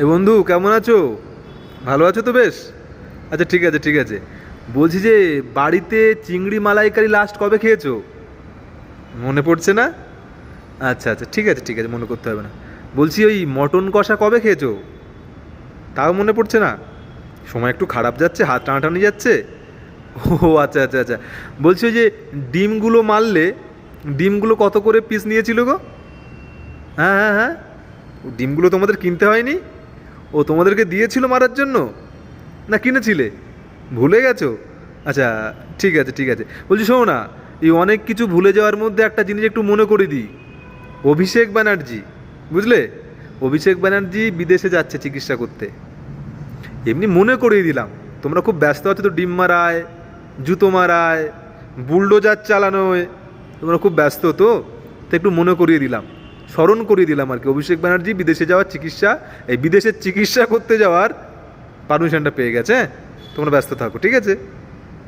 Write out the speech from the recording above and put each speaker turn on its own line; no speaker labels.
এ বন্ধু, কেমন আছো? ভালো আছো তো? বেশ। আচ্ছা, ঠিক আছে ঠিক আছে। বলছি যে, বাড়িতে চিংড়ি মালাইকারি লাস্ট কবে খেয়েছো? মনে পড়ছে না? আচ্ছা আচ্ছা, ঠিক আছে ঠিক আছে, মনে করতে হবে না। বলছি, ওই মটন কষা কবে খেয়েছো? তাও মনে পড়ছে না? সময় একটু খারাপ যাচ্ছে, হাত টানাটানি যাচ্ছে। ও আচ্ছা আচ্ছা আচ্ছা। বলছি, ওই যে ডিমগুলো মারলে, ডিমগুলো কত করে পিস নিয়েছিল গো? হ্যাঁ হ্যাঁ হ্যাঁ। ও ডিমগুলো তোমাদের কিনতে হয়নি? ও তোমাদেরকে দিয়েছিল মারার জন্য? না কিনেছিলে? ভুলে গেছো? আচ্ছা, ঠিক আছে ঠিক আছে। বলছি শোনো না, এই অনেক কিছু ভুলে যাওয়ার মধ্যে একটা জিনিস একটু মনে করে দিই। অভিষেক ব্যানার্জি, বুঝলে? অভিষেক ব্যানার্জি বিদেশে যাচ্ছে চিকিৎসা করতে। এমনি মনে করিয়ে দিলাম। তোমরা খুব ব্যস্ত আছো তো, ডিম মারায়, জুতো মারায়, বুলডোজার চালানোয়। তোমরা খুব ব্যস্ত তো, তো একটু মনে করিয়ে দিলাম, স্মরণ করিয়ে দিলাম আর কি। অভিষেক ব্যানার্জি বিদেশে যাওয়ার চিকিৎসা, এই বিদেশে চিকিৎসা করতে যাওয়ার পারমিশনটা পেয়ে গেছে। হ্যাঁ, তোমরা ব্যস্ত থাকো, ঠিক আছে?